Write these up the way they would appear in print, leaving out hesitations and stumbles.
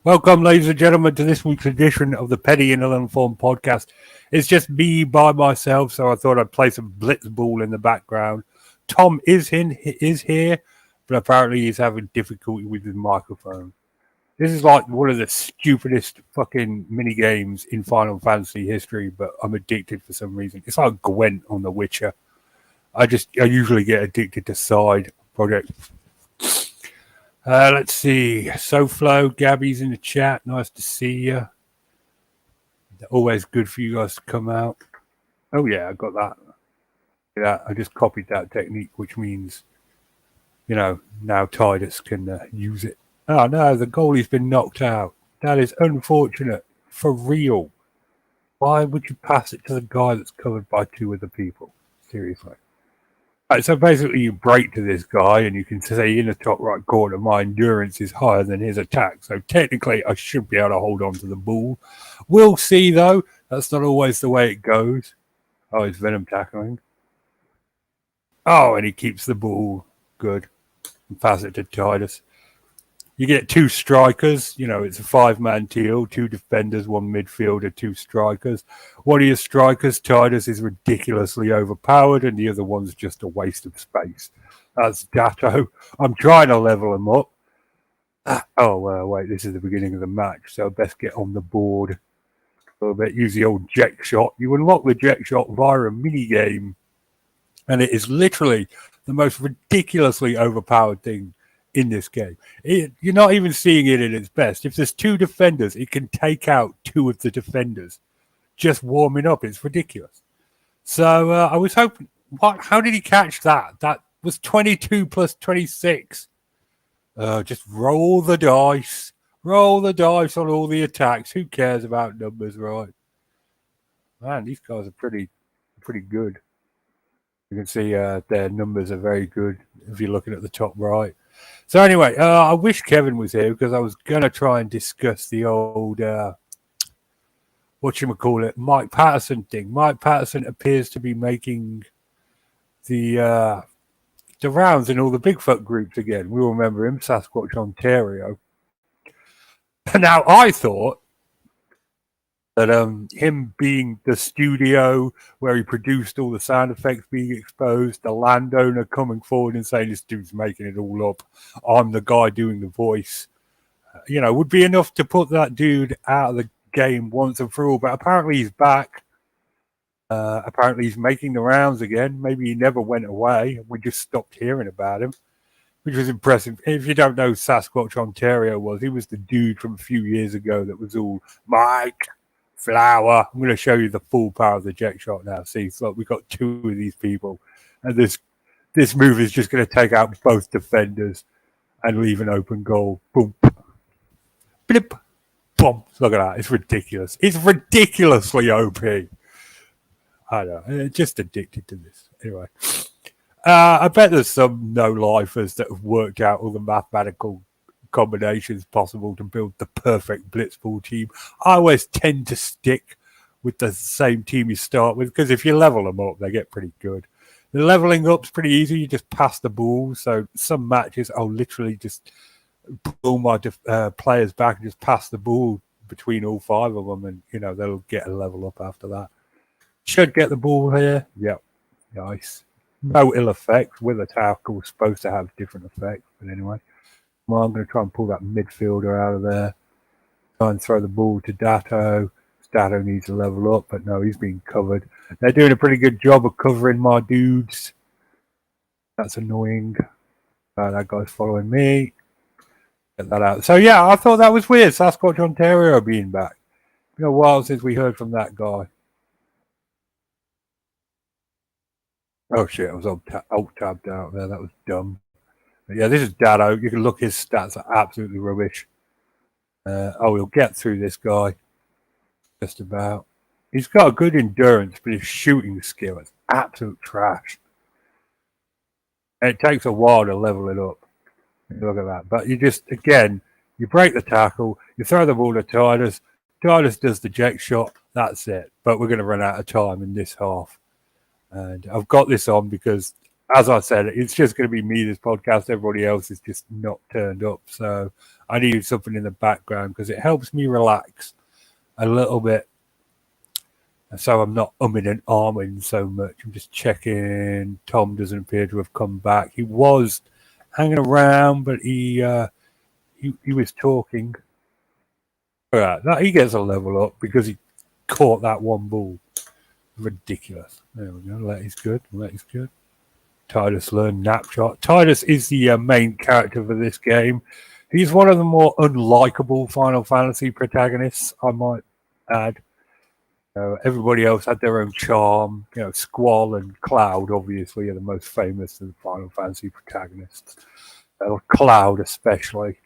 Welcome, ladies and gentlemen, to this week's edition of the Petty and Ill-Informed podcast. It's just me by myself, so I thought I'd play some Blitzball in the background. Tom is here, but apparently he's having difficulty with his microphone. This is like one of the stupidest fucking mini games in Final Fantasy history, but I'm addicted for some reason. It's like Gwent on The Witcher. I usually get addicted to side projects. Let's see. SoFlo, Gabby's in the chat. Nice to see you. Always good for you guys to come out. Oh, yeah, I got that. Yeah, I just copied that technique, which means, now Titus can use it. Oh, no, the goalie's been knocked out. That is unfortunate. For real. Why would you pass it to the guy that's covered by two other people? Seriously. Right, so basically you break to this guy and you can say in the top right corner, my endurance is higher than his attack. So technically I should be able to hold on to the ball. We'll see though. That's not always the way it goes. Oh, it's Venom tackling. Oh, and he keeps the ball. Good. And pass it to Titus. You get two strikers. It's a 5-man teal, 2 defenders, 1 midfielder, 2 strikers. One of your strikers, Titus, is ridiculously overpowered, and the other one's just a waste of space. That's Datto. I'm trying to level him up. Wait, this is the beginning of the match, so I best get on the board a little bit. Use the old jet shot. You unlock the jet shot via a mini game, and it is literally the most ridiculously overpowered thing in this game. You're not even seeing it at its best. If there's 2 defenders, it can take out 2 of the defenders just warming up. It's ridiculous. So I was hoping, how did he catch that? That was 22 plus 26. Just roll the dice. Roll the dice on all the attacks. Who cares about numbers, right? Man, these guys are pretty good. You can see their numbers are very good if you're looking at the top right. So anyway, I wish Kevin was here because I was going to try and discuss the old, Mike Patterson thing. Mike Patterson appears to be making the rounds in all the Bigfoot groups again. We all remember him, Sasquatch Ontario. Now, I thought that him being the studio where he produced all the sound effects being exposed, the landowner coming forward and saying this dude's making it all up, I'm the guy doing the voice, would be enough to put that dude out of the game once and for all. But apparently he's back. Apparently he's making the rounds again. Maybe he never went away. We just stopped hearing about him, which was impressive. If you don't know Sasquatch Ontario he was the dude from a few years ago that was all Mike Flower. I'm going to show you the full power of the jet shot now. See, so we've got 2 of these people, and this move is just going to take out both defenders and leave an open goal. Boom, blip, boom. Look at that. It's ridiculous. It's ridiculously OP. I don't know. Just addicted to this. Anyway, I bet there's some no-lifers that have worked out all the mathematical combinations possible to build the perfect Blitzball team. I always tend to stick with the same team you start with because if you level them up, they get pretty good. The leveling up's pretty easy. You just pass the ball. So some matches, I'll literally just pull my players back and just pass the ball between all 5 of them, and they'll get a level up after that. Should get the ball here. Yep, nice. No ill effects. With a tackle, supposed to have different effects, but anyway. Well, I'm going to try and pull that midfielder out of there. Try and throw the ball to Datto. Datto needs to level up, but no, he's being covered. They're doing a pretty good job of covering my dudes. That's annoying. That guy's following me. Get that out. So, yeah, I thought that was weird. Sasquatch Ontario being back. It's been a while since we heard from that guy. Oh, shit. I was alt-tabbed out there. That was dumb. But yeah, this is Datto. You can look, his stats are absolutely rubbish. We'll get through this guy. Just about. He's got a good endurance, but his shooting skill is absolute trash. And it takes a while to level it up. Look at that. But you break the tackle, you throw the ball to Titus. Titus does the jet shot. That's it. But we're going to run out of time in this half. And I've got this on because as I said, it's just going to be me, this podcast. Everybody else is just not turned up. So I need something in the background because it helps me relax a little bit. So I'm not umming and ahhing so much. I'm just checking. Tom doesn't appear to have come back. He was hanging around, but he was talking. All right, he gets a level up because he caught that one ball. Ridiculous. There we go. That is good. That is good. Titus learned Napshot. Titus is the main character for this game. He's one of the more unlikable Final Fantasy protagonists, I might add. Everybody else had their own charm. Squall and Cloud, obviously, are the most famous of the Final Fantasy protagonists. Cloud, especially.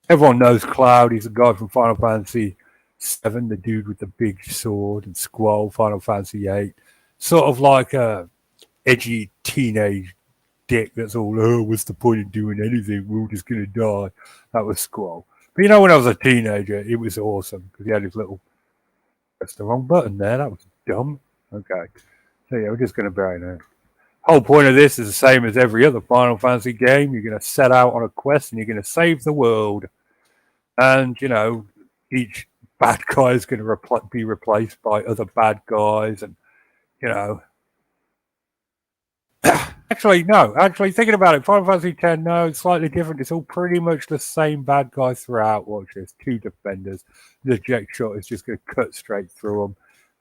Everyone knows Cloud. He's a guy from Final Fantasy VII, the dude with the big sword, and Squall, Final Fantasy VIII. Sort of like a edgy teenage dick that's all, what's the point of doing anything? We're all just going to die. That was Squall. But when I was a teenager, it was awesome because he had his little. Press the wrong button there. That was dumb. Okay. So, we're just going to bury that. Whole point of this is the same as every other Final Fantasy game. You're going to set out on a quest and you're going to save the world. And, each bad guy is going to be replaced by other bad guys. And, Actually, no. Actually, thinking about it, Final Fantasy X, no, it's slightly different. It's all pretty much the same bad guys throughout. Watch this. 2 defenders. The eject shot is just going to cut straight through them.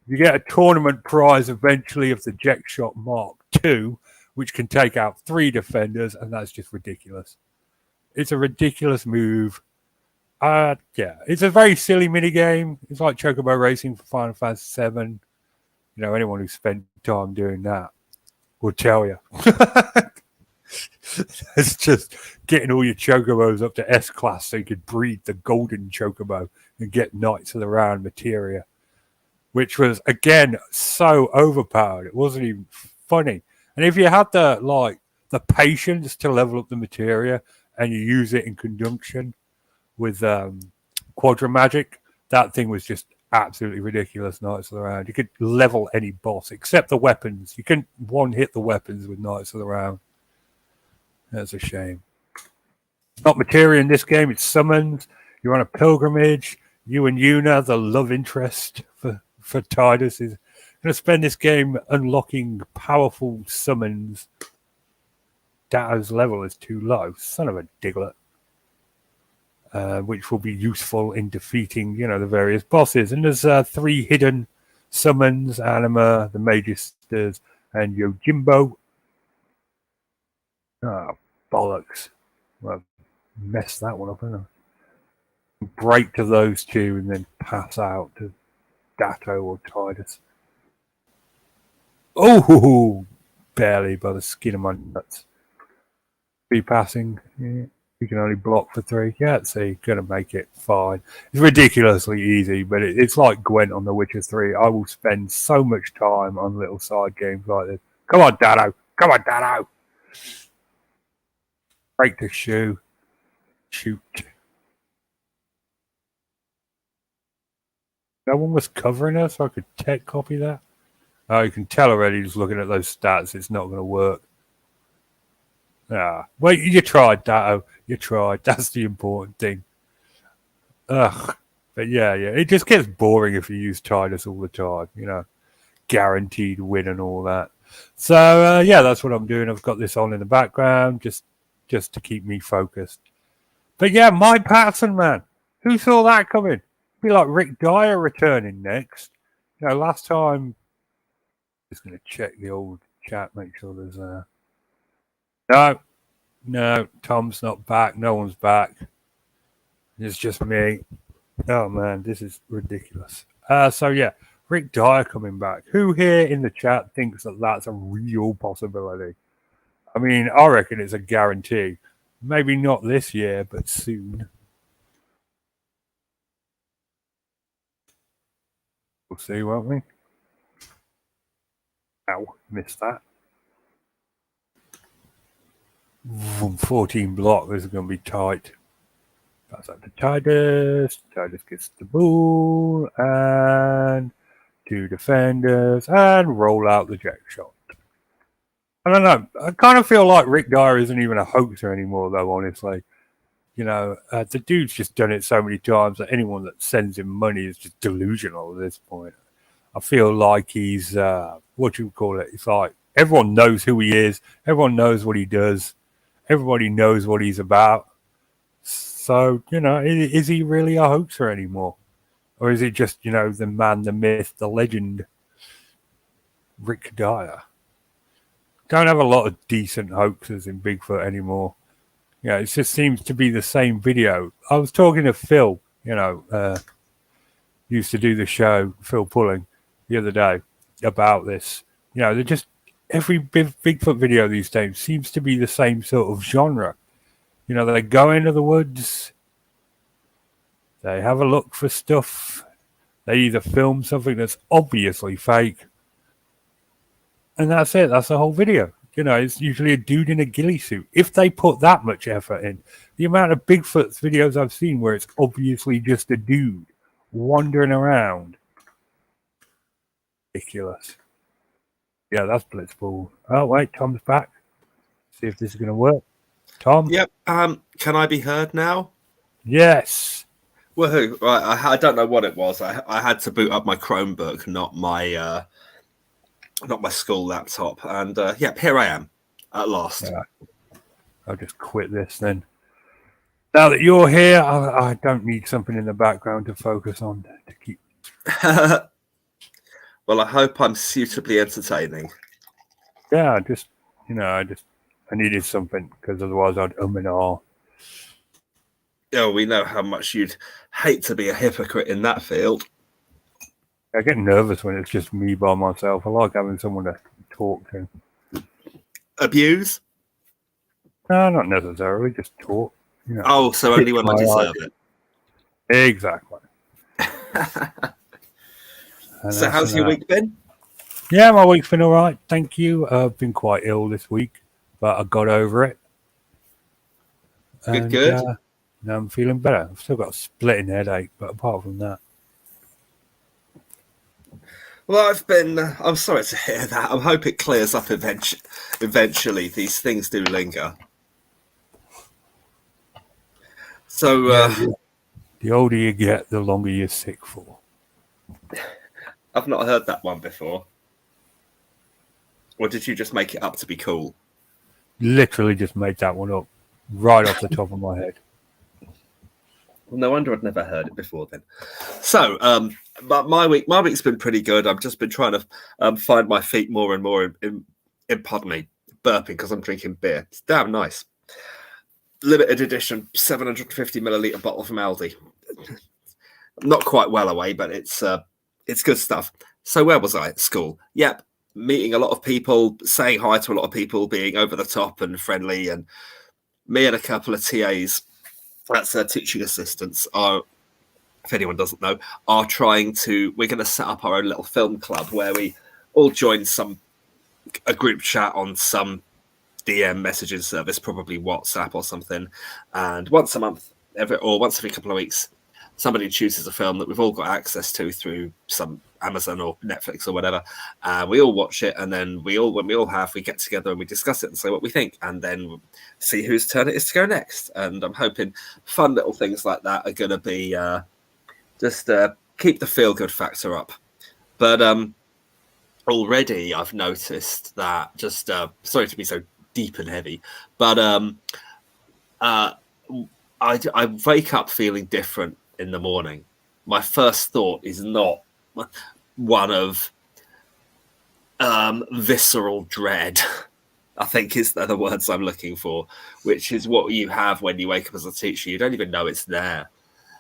You get a tournament prize eventually of the eject shot Mark II, which can take out 3 defenders, and that's just ridiculous. It's a ridiculous move. It's a very silly minigame. It's like Chocobo Racing for Final Fantasy VII. Anyone who spent time doing that will tell you. It's just getting all your chocobos up to S-class so you could breed the golden chocobo and get Knights of the Round materia, which was, again, so overpowered. It wasn't even funny. And if you had the patience to level up the materia and you use it in conjunction with Quadra Magic, that thing was just absolutely ridiculous. Knights of the Round. You could level any boss except the weapons. You couldn't one-hit the weapons with Knights of the Round. That's a shame. It's not materia in this game. It's summons. You're on a pilgrimage. You and Yuna, the love interest for Titus, is going to spend this game unlocking powerful summons. Dato's level is too low. Son of a Diglett. Which will be useful in defeating, the various bosses. And there's 3 hidden summons: Anima, the Magisters, and Yojimbo. Oh, bollocks. Well, messed that one up, haven't I? Break to those 2 and then pass out to Dato or Titus. Oh, barely by the skin of my nuts. Be passing. Yeah. You can only block for 3. Yeah, so you're going to make it fine. It's ridiculously easy, but it's like Gwent on The Witcher 3. I will spend so much time on little side games like this. Come on, Dato. Come on, Dato. Break the shoe. Shoot. No one was covering us, so I could tech copy that. Oh, you can tell already just looking at those stats, it's not going to work. Well, you tried, Dato. You tried. That's the important thing. Ugh. But yeah. It just gets boring if you use Titus all the time, Guaranteed win and all that. So, that's what I'm doing. I've got this on in the background just to keep me focused. But yeah, Mike Patterson, man. Who saw that coming? It'd be like Rick Dyer returning next. Last time... Just going to check the old chat, make sure there's... No, Tom's not back. No one's back. It's just me. Oh, man, this is ridiculous. Rick Dyer coming back. Who here in the chat thinks that that's a real possibility? I mean, I reckon it's a guarantee. Maybe not this year, but soon. We'll see, won't we? Ow, missed that. 14 block. This is going to be tight. Pass out to Titus. Titus gets the ball. And 2 defenders. And roll out the jack shot. I don't know. I kind of feel like Rick Dyer isn't even a hoaxer anymore, though. Honestly, the dude's just done it so many times that anyone that sends him money is just delusional at this point. I feel like he's what you call it. It's like everyone knows who he is. Everyone knows what he does. Everybody knows what he's about. So is he really a hoaxer anymore, or is it just the man, the myth, the legend, Rick Dyer? Don't have a lot of decent hoaxes in Bigfoot anymore. It just seems to be the same video. I was talking to Phil, used to do the show, Phil Pulling, the other day about this. They're just every Bigfoot video these days seems to be the same sort of genre. They go into the woods, they have a look for stuff, they either film something that's obviously fake, and that's it. That's the whole video. It's usually a dude in a ghillie suit. If they put that much effort in, the amount of Bigfoot videos I've seen where it's obviously just a dude wandering around, ridiculous. Yeah, that's Blitzball. Oh wait, Tom's back. See if this is going to work. Tom. Yep. Can I be heard now? Yes. Woohoo! Right, I don't know what it was. I had to boot up my Chromebook, not my school laptop, and here I am at last. Yeah. I'll just quit this then. Now that you're here, I don't need something in the background to focus on to keep. Well, I hope I'm suitably entertaining. Yeah, I needed something because otherwise I'd and all. Oh, we know how much you'd hate to be a hypocrite in that field. I get nervous when it's just me by myself. I like having someone to talk to. Abuse? No, not necessarily. Just talk. Oh, so only when I deserve it. Exactly. So how's your week been? Yeah, my week's been all right. Thank you. I've been quite ill this week, but I got over it. Good. Now I'm feeling better. I've still got a splitting headache, but apart from that. Well, I'm sorry to hear that. I hope it clears up eventually. These things do linger. So, the older you get, the longer you're sick for. I've not heard that one before. Or did you just make it up to be cool? Literally just made that one up right off the top of my head. Well, no wonder I'd never heard it before then. So, but my week's been pretty good. I've just been trying to find my feet more and more in pardon me, burping because I'm drinking beer. It's damn nice. Limited edition 750 milliliter bottle from Aldi. Not quite well away, but it's good stuff. So where was I at school? Yep, meeting a lot of people, saying hi to a lot of people, being over the top and friendly, and me and a couple of TAs, that's teaching assistants, are, if anyone doesn't know, are we're going to set up our own little film club where we all join a group chat on some DM messaging service, probably WhatsApp or something, and once a month, once every couple of weeks, somebody chooses a film that we've all got access to through some Amazon or Netflix or whatever. We all watch it, and then we get together and we discuss it and say what we think, and then see whose turn it is to go next. And I'm hoping fun little things like that are going to be just keep the feel-good factor up. But already I've noticed that, just sorry to be so deep and heavy, but I wake up feeling different in the morning. My first thought is not one of visceral dread, I think is the words I'm looking for, which is what you have when you wake up as a teacher. You don't even know it's there.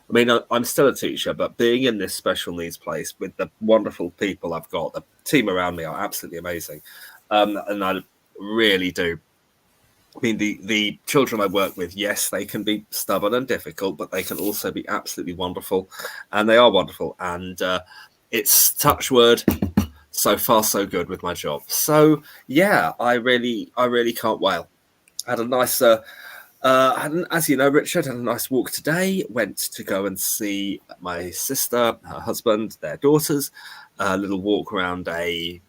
I mean, I'm still a teacher, but being in this special needs place with the wonderful people I've got, the team around me are absolutely amazing. And I really do. I mean, the children I work with, yes, they can be stubborn and difficult, but they can also be absolutely wonderful. And they are wonderful. And it's touch word, so far so good with my job. So, yeah, I really can't wail. I had a nice... as you know, Richard, had a nice walk today. Went to go and see my sister, her husband, their daughters. A little walk around a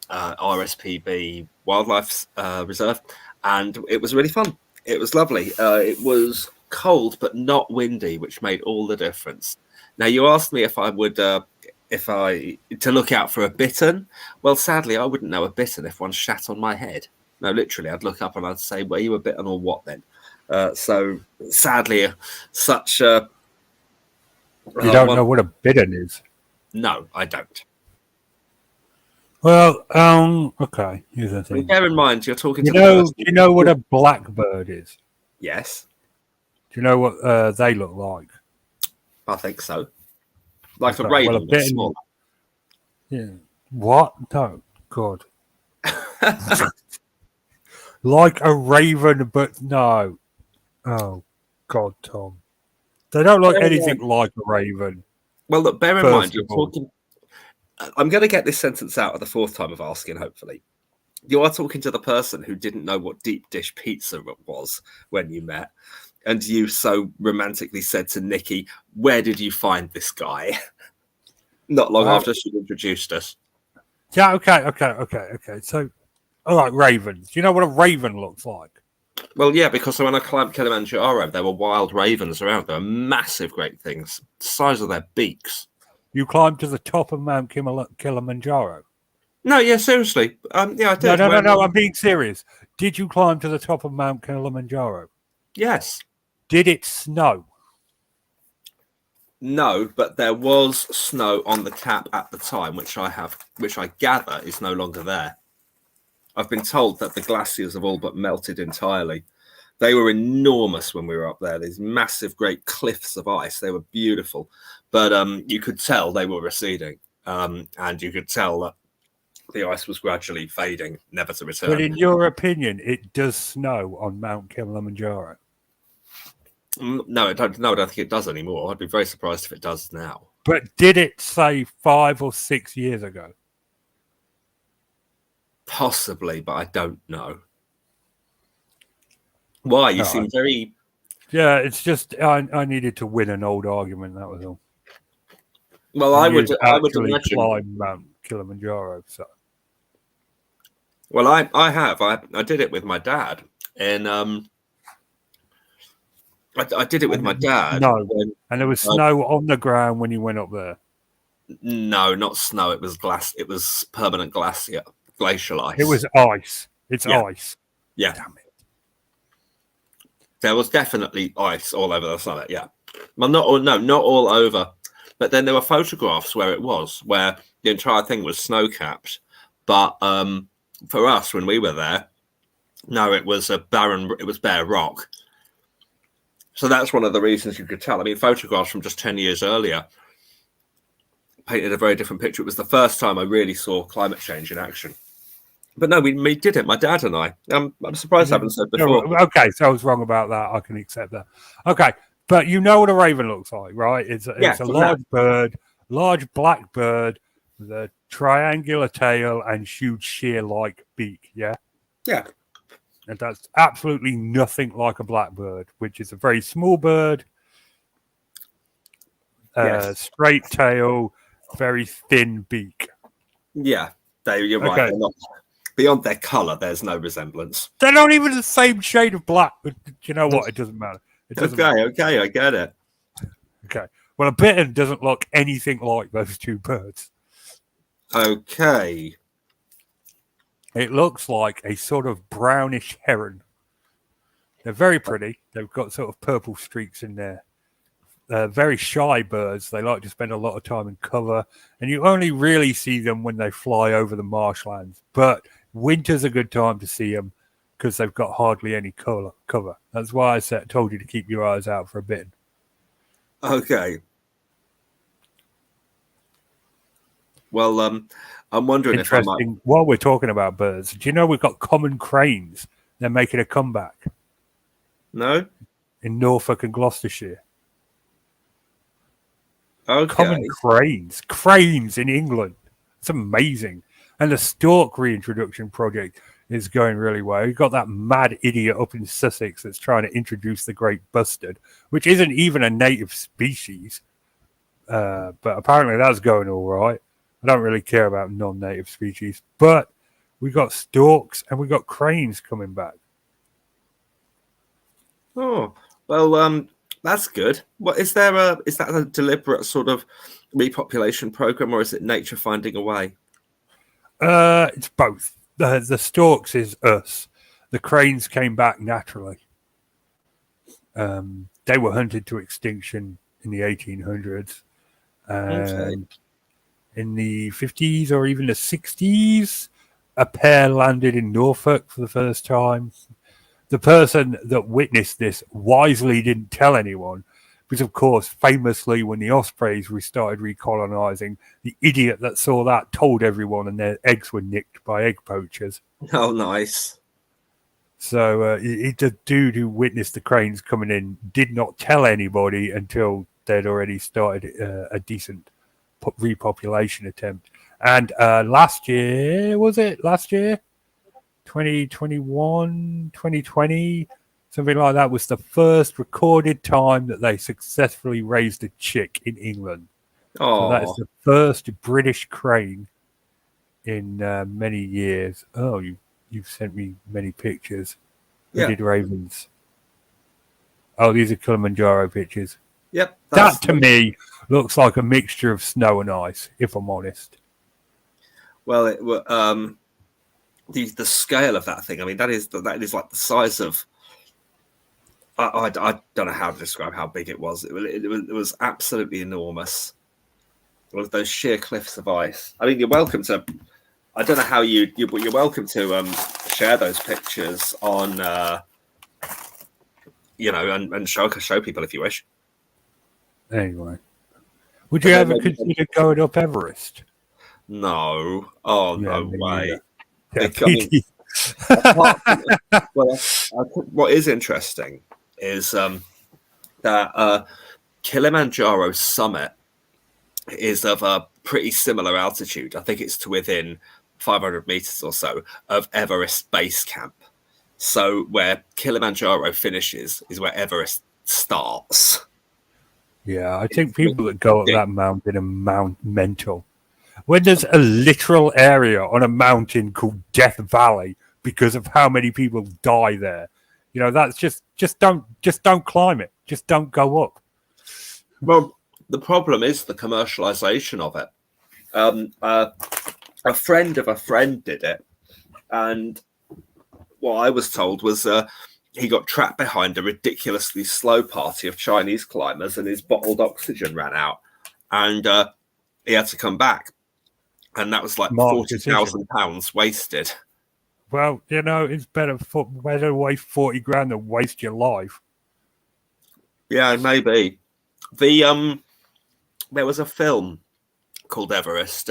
RSPB Wildlife Reserve, and it was really fun. It was lovely. It was cold but not windy, which made all the difference. Now, you asked me if I would, to look out for a bittern. Well, sadly, I wouldn't know a bittern if one shat on my head. No, literally, I'd look up and I'd say, "Were you a bitten or what?" Then, so sadly, such. You don't know what a bittern is. No, I don't. Well, okay. Here's the thing. Bear in mind, you're talking Do to. you know what a blackbird is? Yes. Do you know what they look like? I think so. Like a Well, raven, a bittern. Yeah. What? No. God. Like a raven, but no. Oh, God, Tom. They don't look anything like a raven. Well, look, bear in mind, you're talking. I'm going to get this sentence out at the fourth time of asking, hopefully. You are talking to the person who didn't know what deep dish pizza was when you met. And you so romantically said to Nikki, "Where did you find this guy?" Not long after she introduced us. Yeah, okay. So, all right, ravens. Do you know what a raven looks like? Well, yeah, because when I climbed Kilimanjaro, there were wild ravens around. They were massive, great things, the size of their beaks. You climbed to the top of Mount Kilimanjaro? No, yeah, seriously. Yeah, I did. No, I'm being serious. Did you climb to the top of Mount Kilimanjaro? Yes. Did it snow? No, but there was snow on the cap at the time, which I gather is no longer there. I've been told that the glaciers have all but melted entirely. They were enormous when we were up there. These massive, great cliffs of ice. They were beautiful, but you could tell they were receding, and you could tell that the ice was gradually fading, never to return. But in your opinion, it does snow on Mount Kilimanjaro? No, I don't think it does anymore. I'd be very surprised if it does now. But did it, say, 5 or 6 years ago? Possibly, but I don't know. Why? You seem very... Yeah, it's just I needed to win an old argument, that was all. Well, I would imagine... climb Mount Kilimanjaro, so... Well, I have. I did it with my dad. And I did it with my dad. No, and there was snow on the ground when you went up there. No, not snow. It was glass. It was permanent glacial ice. It was ice. It's ice. Yeah. Damn it. There was definitely ice all over the summit. Yeah. Well, not all over. But then there were photographs where the entire thing was snow capped. But for us, when we were there, no, it was bare rock. So that's one of the reasons you could tell. I mean, photographs from just 10 years earlier painted a very different picture. It was the first time I really saw climate change in action. But no, we did it, my dad and I. I'm surprised I haven't said before. Okay, so I was wrong about that. I can accept that. Okay, but you know what a raven looks like, right? It's a large bird, large black bird with a triangular tail and huge shear-like beak, yeah? Yeah. And that's absolutely nothing like a blackbird, which is a very small bird, straight tail, very thin beak. Yeah, you're right. They're not, beyond their colour, there's no resemblance. They're not even the same shade of black. But you know what? It doesn't matter. Okay, I get it. Okay. Well, a bittern doesn't look anything like those two birds. Okay. It looks like a sort of brownish heron. They're very pretty. They've got sort of purple streaks in there. They're very shy birds. They like to spend a lot of time in cover, and you only really see them when they fly over the marshlands. But winter's a good time to see them because they've got hardly any cover. That's why I told you to keep your eyes out for a bit. Okay. Well, I'm wondering if I might... While we're talking about birds, do you know we've got common cranes? They're making a comeback. No? In Norfolk and Gloucestershire. Okay. Common cranes in England. It's amazing. And the stork reintroduction project is going really well. You've got that mad idiot up in Sussex that's trying to introduce the great bustard, which isn't even a native species. But apparently that's going all right. I don't really care about non-native species, but we got storks, and we got cranes coming back. Oh, well, that's good. What is there? Is that a deliberate sort of repopulation program, or is it nature finding a way? It's both. The storks is us. The cranes came back naturally. They were hunted to extinction in the 1800s. And in the 50s or even the 60s, a pair landed in Norfolk for the first time. The person that witnessed this wisely didn't tell anyone, because, of course, famously, when the ospreys started recolonizing, the idiot that saw that told everyone, and their eggs were nicked by egg poachers. Oh, nice. So the dude who witnessed the cranes coming in did not tell anybody until they'd already started a decent repopulation attempt. And last year, 2021, 2020, something like that, was the first recorded time that they successfully raised a chick in England. So that is the first British crane in many years. Oh, you've sent me many pictures. Who did ravens? Oh, these are Kilimanjaro pictures. Yep. That to me looks like a mixture of snow and ice, if I'm honest. Well, the scale of that thing. I mean, that is like the size of. I don't know how to describe how big it was. It was absolutely enormous. With those sheer cliffs of ice. I mean, you're welcome to. I don't know how you're welcome to share those pictures on, and show people if you wish. Anyway, would you ever consider going up Everest? No. Oh, yeah, no way. What is interesting is that Kilimanjaro summit is of a pretty similar altitude. I think it's to within 500 meters or so of Everest base camp. So where Kilimanjaro finishes is where Everest starts. Yeah, I think people that go up that mountain are mental. When there's a literal area on a mountain called Death Valley because of how many people die there, that's just don't climb it. Just don't go up. Well, the problem is the commercialization of it. A friend of a friend did it, and what I was told was he got trapped behind a ridiculously slow party of Chinese climbers, and his bottled oxygen ran out, and he had to come back, and that was like £40,000 wasted. Well, it's better to waste 40 grand than waste your life. Yeah, maybe. There was a film called Everest.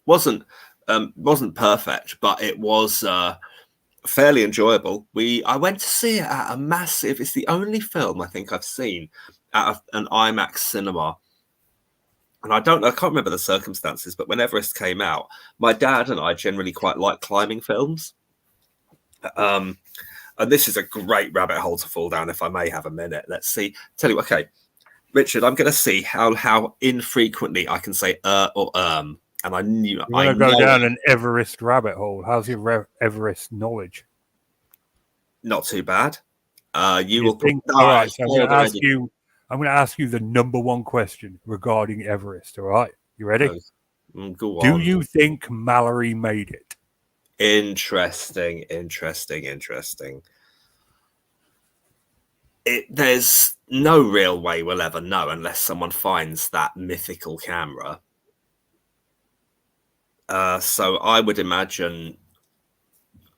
Wasn't perfect, but it was fairly enjoyable. I went to see it at a massive. It's the only film I think I've seen at an IMAX cinema, and I can't remember the circumstances. But when Everest came out, my dad and I generally quite like climbing films. And this is a great rabbit hole to fall down. If I may have a minute, let's see. Tell you, okay. Richard, I'm going to see how infrequently I can say or and I knew you want to go down an Everest rabbit hole. How's your Everest knowledge? Not too bad. You will think. All right, so I'm going to ask you the number one question regarding Everest. All right, you ready? Go on. Do you think Mallory made it? Interesting. There's no real way we'll ever know unless someone finds that mythical camera. So I would imagine.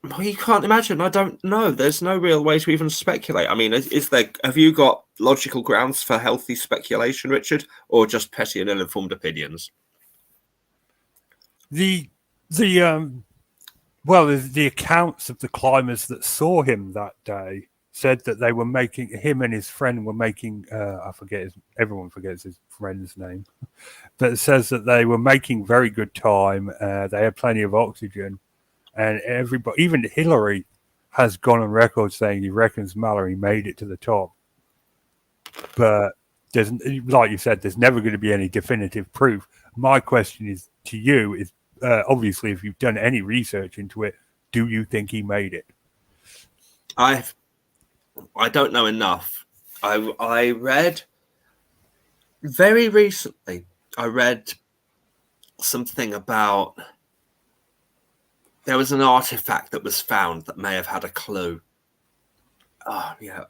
Well, you can't imagine. I don't know. There's no real way to even speculate. I mean, is there? Have you got logical grounds for healthy speculation, Richard, or just petty and ill-informed opinions? The accounts of the climbers that saw him that day said that they were him and his friend were making, everyone forgets his friend's name, but it says that they were making very good time. They had plenty of oxygen, and everybody, even Hillary, has gone on record saying he reckons Mallory made it to the top. But like you said, there's never going to be any definitive proof. My question to you is, obviously, if you've done any research into it, do you think he made it? I don't know enough. I read very recently. I read something about there was an artifact that was found that may have had a clue. Oh yeah,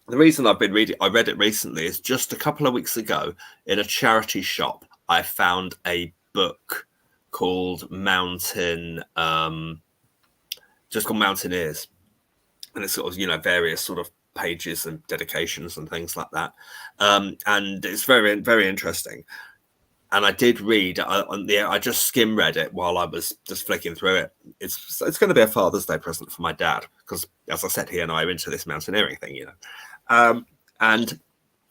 the reason I've been reading, I read it recently, is just a couple of weeks ago in a charity shop. I found a book called just called Mountaineers, and it's sort of various sort of pages and dedications and things like that, and it's very very interesting. And I did read I just skim read it while I was just flicking through it. It's going to be a Father's Day present for my dad because, as I said, he and I are into this mountaineering thing, and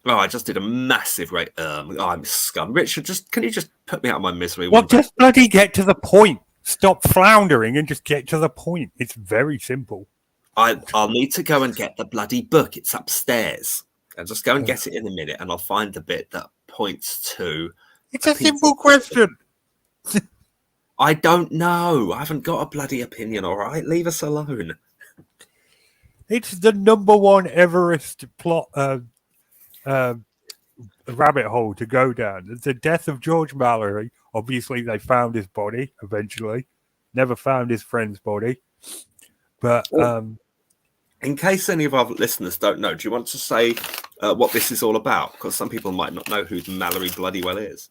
I just did a massive rate. I'm a scum. Richard, can you just put me out of my misery? Well, just bloody get to the point. Stop floundering and just get to the point. It's very simple. I'll need to go and get the bloody book. It's upstairs. I'll just go and get it in a minute, and I'll find the bit that points to. It's a simple question. I don't know. I haven't got a bloody opinion. All right, leave us alone. It's the number one Everest plot rabbit hole to go down. The death of George Mallory. Obviously, they found his body eventually. Never found his friend's body. But in case any of our listeners don't know, do you want to say what this is all about? Because some people might not know who Mallory bloody well is.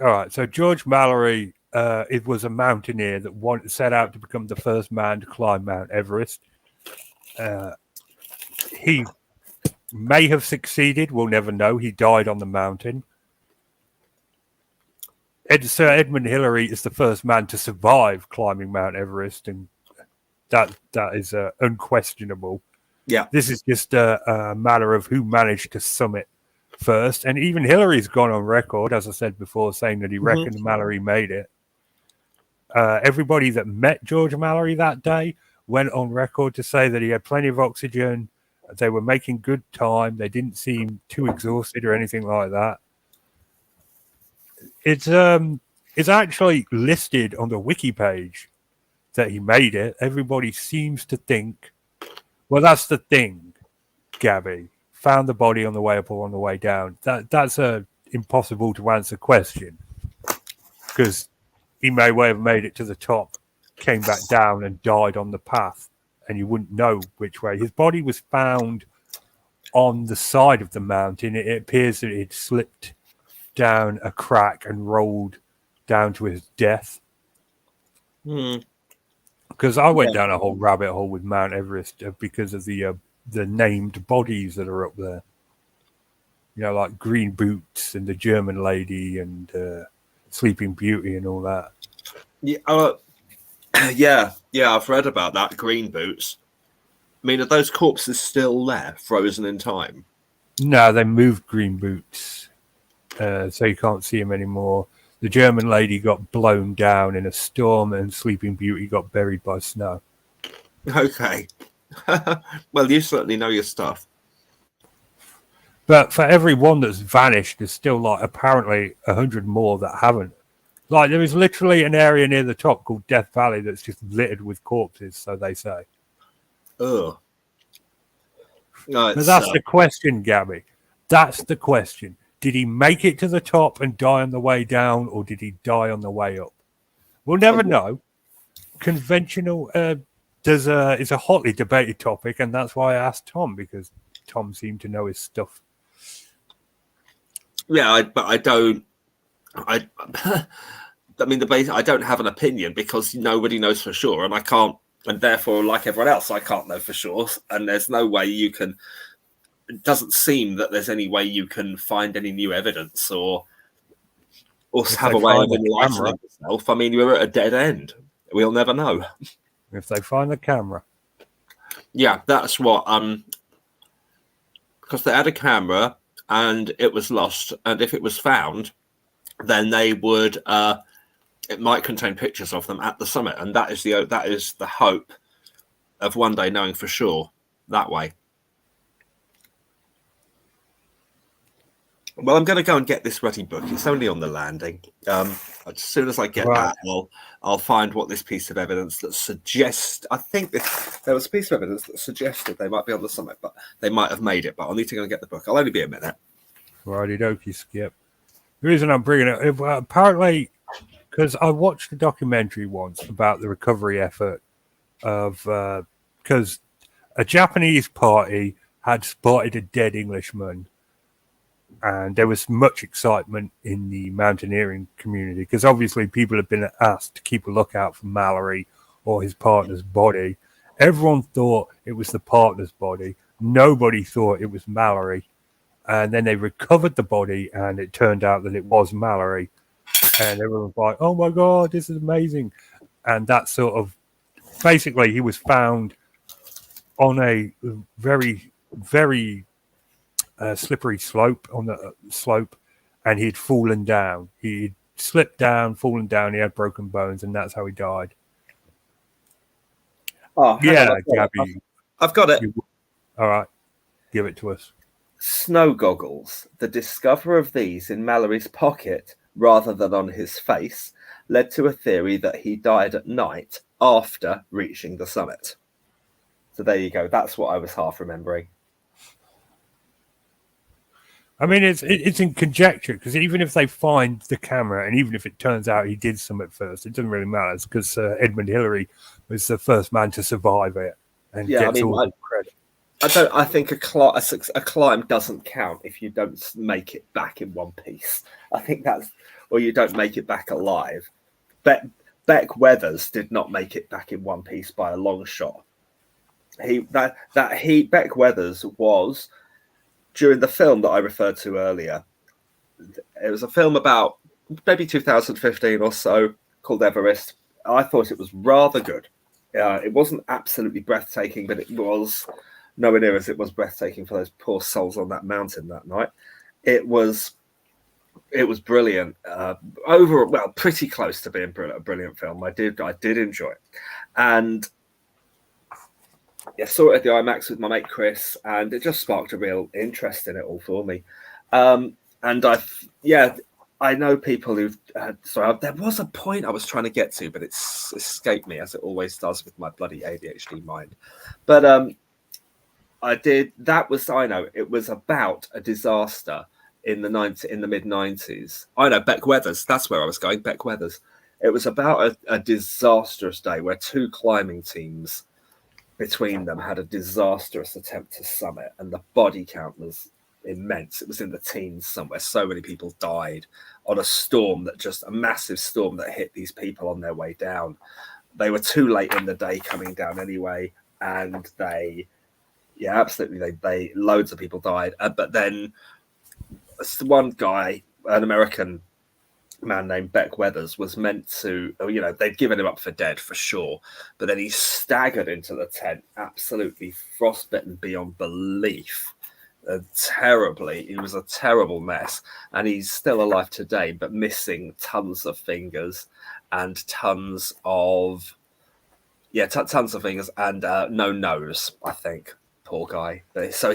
All right. So George Mallory, it was a mountaineer that set out to become the first man to climb Mount Everest. He may have succeeded. We'll never know. He died on the mountain. Sir Edmund Hillary is the first man to survive climbing Mount Everest, and that is unquestionable. Yeah. This is just a matter of who managed to summit first. And even Hillary's gone on record, as I said before, saying that he reckoned Mallory made it. Everybody that met George Mallory that day went on record to say that he had plenty of oxygen. They were making good time. They didn't seem too exhausted or anything like that. It's actually listed on the wiki page that he made it. Everybody seems to think, well, that's the thing, Gabby. Found the body on the way up or on the way down. That's a impossible to answer question, because he may well have made it to the top, came back down and died on the path, and you wouldn't know which way. His body was found on the side of the mountain. It appears that it slipped down a crack and rolled down to his death. Because I went down a whole rabbit hole with Mount Everest because of the named bodies that are up there. Like Green Boots and the German Lady and Sleeping Beauty and all that. Yeah, I've read about that. Green Boots. I mean, are those corpses still there, frozen in time? No, they moved Green Boots, so you can't see them anymore. The German Lady got blown down in a storm, and Sleeping Beauty got buried by snow. Okay. Well, you certainly know your stuff. But for every one that's vanished, there's still apparently 100 more that haven't. There is literally an area near the top called Death Valley that's just littered with corpses, so they say. Oh. No, but that's the question, Gabby. That's the question. Did he make it to the top and die on the way down, or did he die on the way up? We'll never know. Conventional is a hotly debated topic, and that's why I asked Tom, because Tom seemed to know his stuff. Yeah, but I don't. I mean, I don't have an opinion because nobody knows for sure, and I can't, and therefore, like everyone else, I can't know for sure, and there's no way you can. It doesn't seem that there's any way you can find any new evidence or have a way of enlightening yourself. I mean, you're at a dead end. We'll never know. If they find the camera. Yeah, that's what. Because they had a camera and it was lost, and if it was found, then they would. It might contain pictures of them at the summit, and that is the hope of one day knowing for sure that way. Well, I'm going to go and get this ruddy book. It's only on the landing. As soon as I get that, I'll find what this piece of evidence that suggests. I think there was a piece of evidence that suggested they might be on the summit, but they might have made it. But I'll need to go and get the book. I'll only be a minute. Righty dokie, Skip. The reason I'm bringing it, apparently, because I watched a documentary once about the recovery effort of, because a Japanese party had spotted a dead Englishman, and there was much excitement in the mountaineering community because obviously people have been asked to keep a lookout for Mallory or his partner's body. Everyone thought it was the partner's body. Nobody thought it was Mallory. And then they recovered the body, and it turned out that it was Mallory. And everyone was like, oh, my God, this is amazing. And that sort of, basically, he was found on a very, very slippery slope, and he'd fallen down. He'd slipped down, fallen down, he had broken bones, and that's how he died. Oh, yeah, Gabby. I've got it. All right, give it to us. Snow goggles. The discovery of these in Mallory's pocket rather than on his face led to a theory that he died at night after reaching the summit. So there you go. That's what I was half remembering. I mean, it's in conjecture, because even if they find the camera, and even if it turns out he did summit first, it doesn't really matter, because Edmund Hillary was the first man to survive it and gets all the credit. I think a climb doesn't count if you don't make it back in one piece. I think that's, or you don't make it back alive. Beck Weathers did not make it back in one piece by a long shot. Beck Weathers was, during the film that I referred to earlier, it was a film about maybe 2015 or so called Everest. I thought it was rather good. It wasn't absolutely breathtaking, but it was nowhere near as it was breathtaking for those poor souls on that mountain that night. It was brilliant. Pretty close to being a brilliant film. I did enjoy it, and saw it at the IMAX with my mate Chris, and it just sparked a real interest in it all for me. I know people who've. There was a point I was trying to get to, but it's escaped me, as it always does with my bloody ADHD mind. But it was about a disaster in the mid-90s. I know, Beck Weathers. That's where I was going. Beck Weathers. It was about a disastrous day where two climbing teams between them had a disastrous attempt to summit, and the body count was immense. It was in the teens somewhere. So many people died on a massive storm that hit these people on their way down. They were too late in the day coming down anyway, and they loads of people died. But then one guy, an American man named Beck Weathers, was meant to, they'd given him up for dead for sure, but then he staggered into the tent, absolutely frostbitten beyond belief. It was a terrible mess, and he's still alive today, but missing tons of fingers and tons of fingers and no nose, I think. Poor guy. So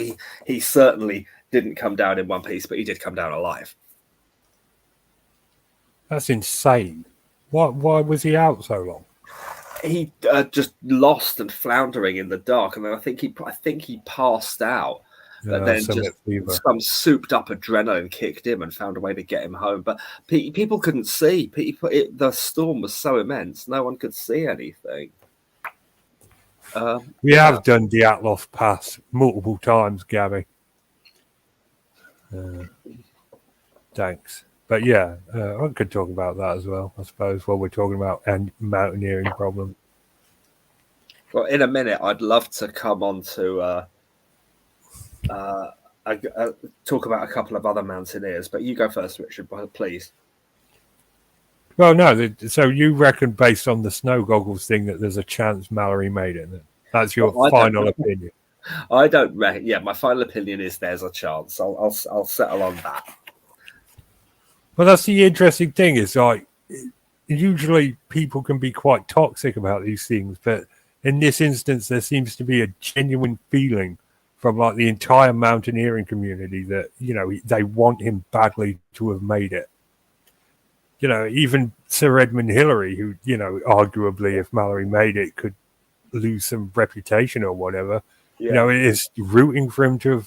he certainly didn't come down in one piece, but he did come down alive. That's insane. Why was he out so long? He just lost and floundering in the dark, and then I think he passed out. But then just some souped up adrenaline kicked him and found a way to get him home. But people couldn't see. The storm was so immense, no one could see anything. We have done the Dyatlov Pass multiple times, Gabby. Thanks. But yeah, I could talk about that as well, I suppose, while we're talking about mountaineering problems. Well, in a minute, I'd love to come on to talk about a couple of other mountaineers, but you go first, Richard, please. Well, no, so you reckon, based on the snow goggles thing, that there's a chance Mallory made it? That's your final opinion? I don't reckon. Yeah, my final opinion is there's a chance. I'll settle on that. Well, that's the interesting thing. Is like, usually people can be quite toxic about these things, but in this instance, there seems to be a genuine feeling from like the entire mountaineering community that, you know, they want him badly to have made it. You know, even Sir Edmund Hillary, who, you know, arguably if Mallory made it could lose some reputation or whatever, you know, it is rooting for him to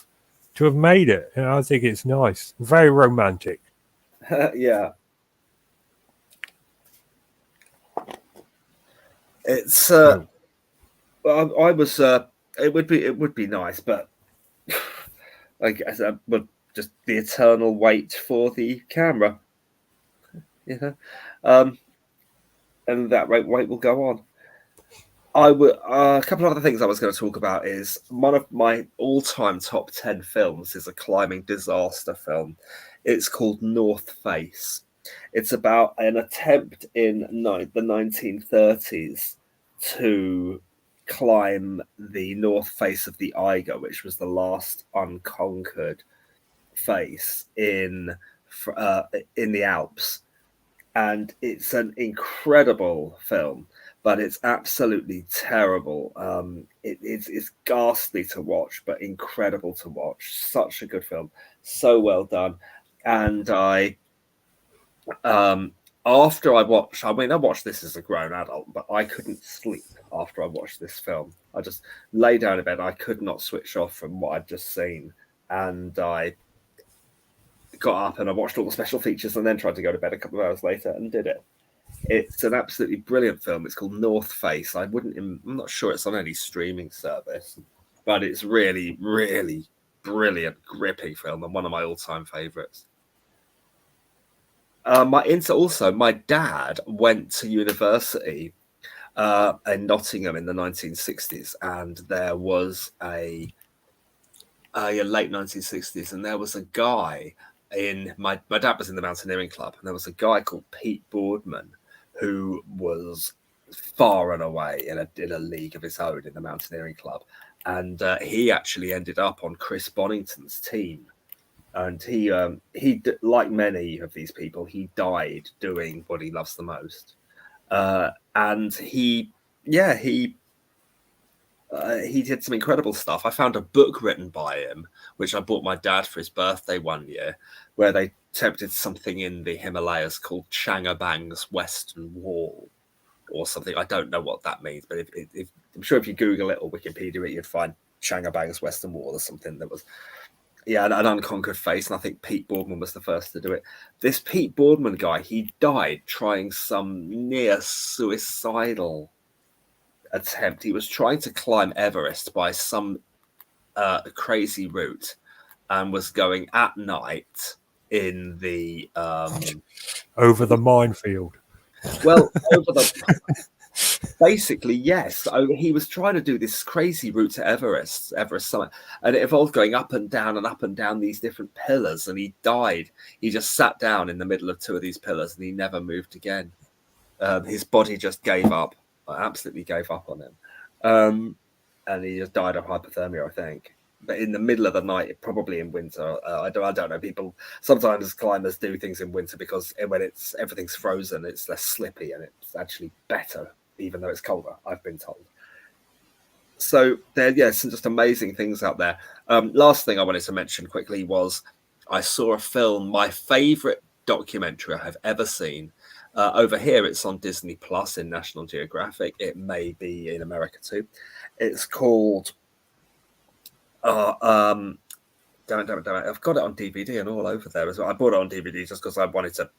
have made it. And I think it's nice. Very romantic. Yeah. It's I was it would be nice, but I guess but just the eternal wait for the camera. Yeah. And that wait will go on. I would a couple of other things I was going to talk about is one of my all-time top 10 films is a climbing disaster film. It's called North Face. It's about an attempt in the 1930s to climb the north face of the Eiger, which was the last unconquered face in the Alps. And it's an incredible film, but it's absolutely terrible. It's ghastly to watch, but incredible to watch. Such a good film, so well done. And after I watched this as a grown adult, but I couldn't sleep after I watched this film. I just lay down in bed. I could not switch off from what I'd just seen, and I got up and I watched all the special features and then tried to go to bed a couple of hours later and did it. It's an absolutely brilliant film. It's called North Face. I'm not sure it's on any streaming service, but it's really, really brilliant, gripping film and one of my all-time favorites. My dad went to university in Nottingham in the 1960s, and there was a late 1960s, and there was a guy my dad was in the mountaineering club, and there was a guy called Pete Boardman who was far and away in a league of his own in the mountaineering club, and he actually ended up on Chris Bonington's team. And he like many of these people, he died doing what he loves the most. And he did some incredible stuff. I found a book written by him, which I bought my dad for his birthday one year, where they attempted something in the Himalayas called Changabang's Western Wall or something. I don't know what that means, but if I'm sure if you Google it or Wikipedia it, you'd find Changabang's Western Wall or something that was... Yeah, an unconquered face, and I think Pete Boardman was the first to do it. This Pete Boardman guy, he died trying some near suicidal attempt. He was trying to climb Everest by some crazy route and was going at night in the... over the minefield. Well, basically, yes. He was trying to do this crazy route to Everest summit, and it involved going up and down these different pillars, and he died. He just sat down in the middle of two of these pillars, and he never moved again. His body just gave up, absolutely gave up on him. And he just died of hypothermia, I think. But in the middle of the night, probably in winter. I don't know. People sometimes climbers do things in winter because when everything's frozen, it's less slippy and it's actually better, even though it's colder, I've been told. So some just amazing things out there. Last thing I wanted to mention quickly was I saw a film, my favorite documentary I have ever seen. Over here, it's on Disney Plus in National Geographic. It may be in America too. It's called... damn it. I've got it on DVD and all over there as well. I bought it on DVD just because I wanted to...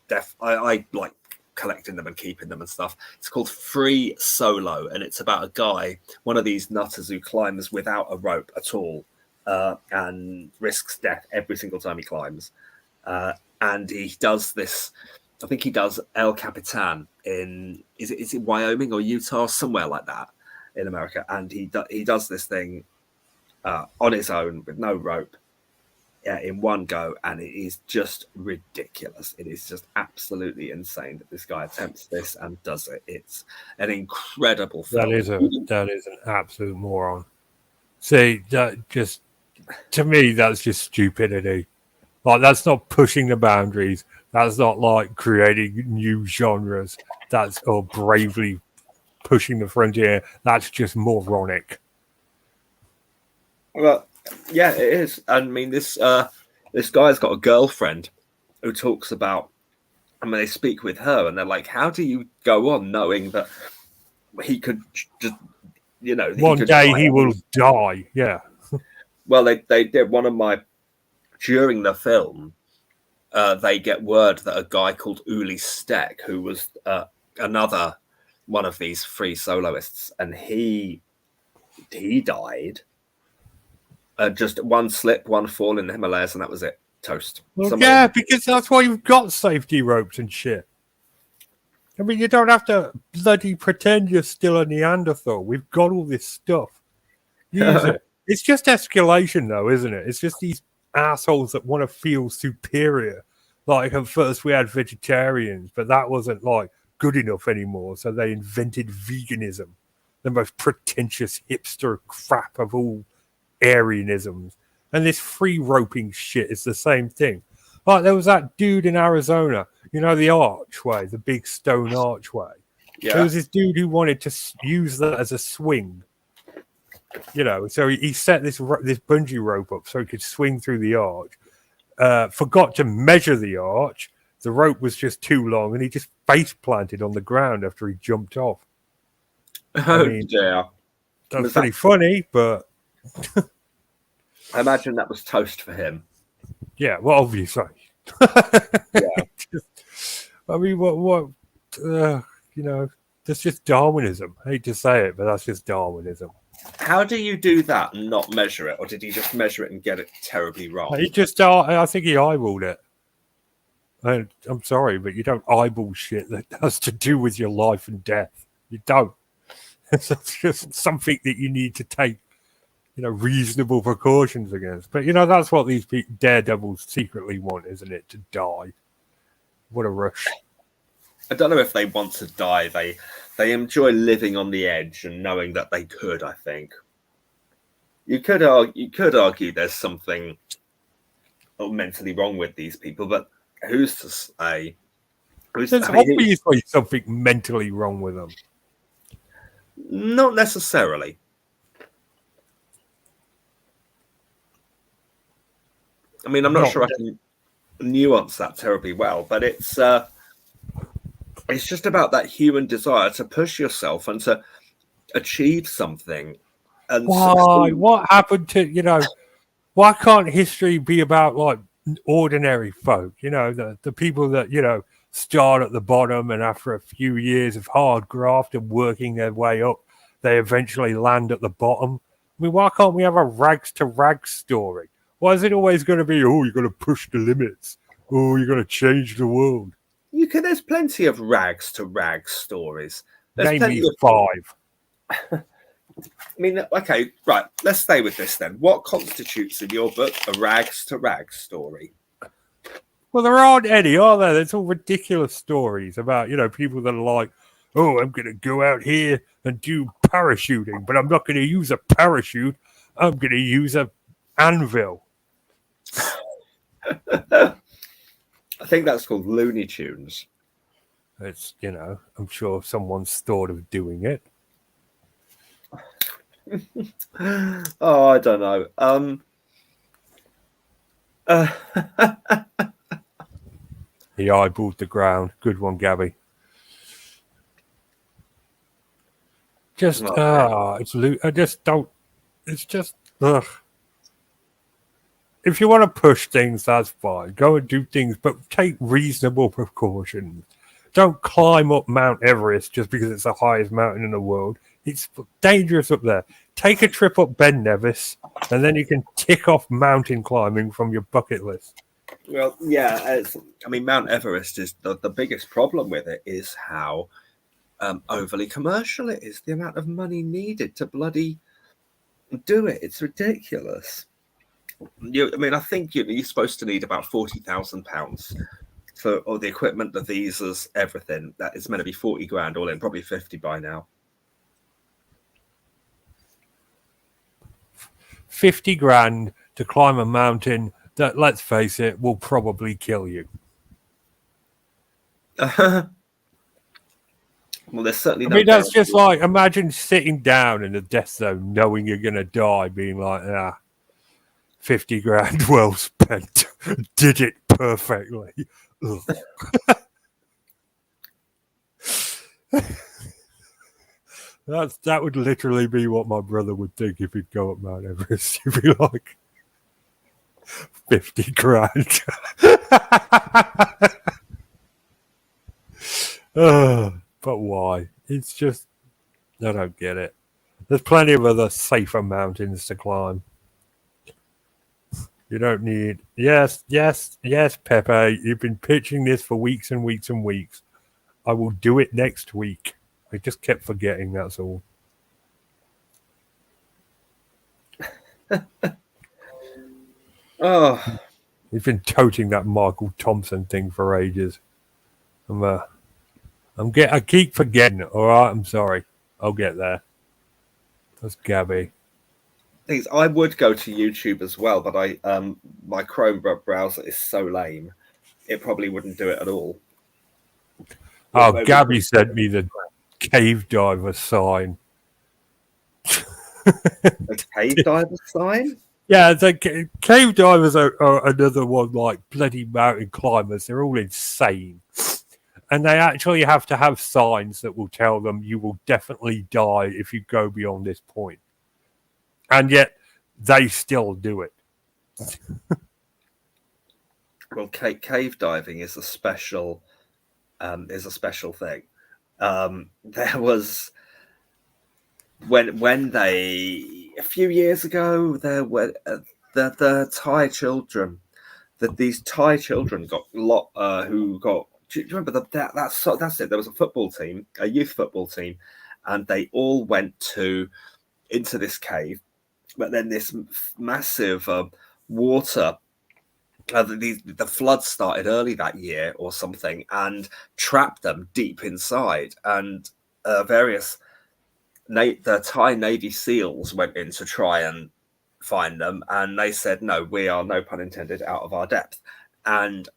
I like collecting them and keeping them and stuff. It's called Free Solo, and it's about a guy, one of these nutters who climbs without a rope at all and risks death every single time he climbs. And he does this... I think he does El Capitan in... Is it Wyoming or Utah? Somewhere like that in America. And he does this thing on his own with no rope in one go, and it is just ridiculous. It is just absolutely insane that this guy attempts this and does it. It's an incredible film. That is an absolute moron. See, that just, to me, that's just stupidity. Like, that's not pushing the boundaries. That's not like creating new genres. Or bravely pushing the frontier. That's just moronic. Well, Yeah, it is. I mean, this guy's got a girlfriend who talks about. I mean, they speak with her, and they're like, "How do you go on knowing that he could just, he One could day die?" he will die. Yeah. Well, they did one of my during the film. They get word that a guy called Uli Steck, who was another one of these free soloists, and he died. Just one slip, one fall in the Himalayas, and that was it. Toast. Well, yeah, because that's why you've got safety ropes and shit. I mean, you don't have to bloody pretend you're still a Neanderthal. We've got all this stuff. Use it. It's just escalation, though, isn't it? It's just these assholes that want to feel superior. Like at first we had vegetarians, but that wasn't like good enough anymore. So they invented veganism, the most pretentious hipster crap of all Aryanisms. And this free roping shit is the same thing. Like there was that dude in Arizona, you know, the archway, the big stone archway. Yeah. There was this dude who wanted to use that as a swing. You know, so he set this bungee rope up so he could swing through the arch. Forgot to measure the arch. The rope was just too long, and he just face planted on the ground after he jumped off. I mean, yeah, that's pretty funny, but I imagine that was toast for him. Yeah, well, obviously. Yeah. I mean, what? You know, that's just Darwinism. I hate to say it, but that's just Darwinism. How do you do that and not measure it, or did he just measure it and get it terribly wrong? He just, I think he eyeballed it. I'm sorry, but you don't eyeball shit that has to do with your life and death. You don't. It's just something that you need to take, you know, reasonable precautions against. But, you know, that's what these daredevils secretly want, isn't it? To die. What a rush. I don't know if they want to die. They enjoy living on the edge and knowing that they could, I think. You could argue there's something mentally wrong with these people, but who's to say? There's obviously something mentally wrong with them. Not necessarily. I mean, I'm not sure I can nuance that terribly well, but it's just about that human desire to push yourself and to achieve something. And why? What happened to, you know, why can't history be about like ordinary folk? You know, the people that, you know, start at the bottom and after a few years of hard graft and working their way up, they eventually land at the bottom. I mean, why can't we have a rags to rags story? Why is it always going to be, oh, you're going to push the limits? Oh, you're going to change the world? There's plenty of rags to rags stories. Name me 5. I mean, okay, right. Let's stay with this then. What constitutes in your book a rags to rags story? Well, there aren't any, are there? There's all ridiculous stories about, you know, people that are like, oh, I'm going to go out here and do parachuting, but I'm not going to use a parachute. I'm going to use an anvil. I think that's called Looney Tunes. It's, you know, I'm sure someone's thought of doing it. Oh, I don't know. He eyeballed the ground. Good one, Gabby. Just, I just don't, it's just, ugh. If you want to push things, that's fine. Go and do things, but take reasonable precautions. Don't climb up Mount Everest just because it's the highest mountain in the world. It's dangerous up there. Take a trip up Ben Nevis, and then you can tick off mountain climbing from your bucket list. Well, yeah. I mean, Mount Everest is the biggest problem with it is how overly commercial it is. The amount of money needed to bloody do it. It's ridiculous. I mean, I think you're supposed to need about £40,000 for all the equipment, the visas, everything. That is meant to be 40 grand all in, probably 50 by now. 50 grand to climb a mountain that, let's face it, will probably kill you. Well, there's certainly no. I mean, that's just like, imagine sitting down in the death zone knowing you're going to die, being like, 50 grand well spent. Did it perfectly. That would literally be what my brother would think if he'd go up Mount Everest. He'd be like, 50 grand. But why? It's just, I don't get it. There's plenty of other safer mountains to climb. You don't need... Yes, Pepe. You've been pitching this for weeks and weeks and weeks. I will do it next week. I just kept forgetting, that's all. Oh, He's been toting that Michael Thompson thing for ages. I keep forgetting it, all right? I'm sorry. I'll get there. That's Gabby. things I would go to YouTube as well, but my Chrome browser is so lame, it probably wouldn't do it at all. Oh, Gabby sent me the cave diver sign. A cave diver sign? Yeah, the cave divers are another one like bloody mountain climbers. They're all insane. And they actually have to have signs that will tell them you will definitely die if you go beyond this point. And yet they still do it. Well, cave diving is a special thing. There was when they a few years ago there were the Thai children these Thai children got who got. Do you remember that's it? There was a football team, a youth football team, and they all went into this cave, but then this massive water. The flood started early that year or something and trapped them deep inside, and the Thai Navy SEALs went in to try and find them, and they said, no, we are, no pun intended, out of our depth. And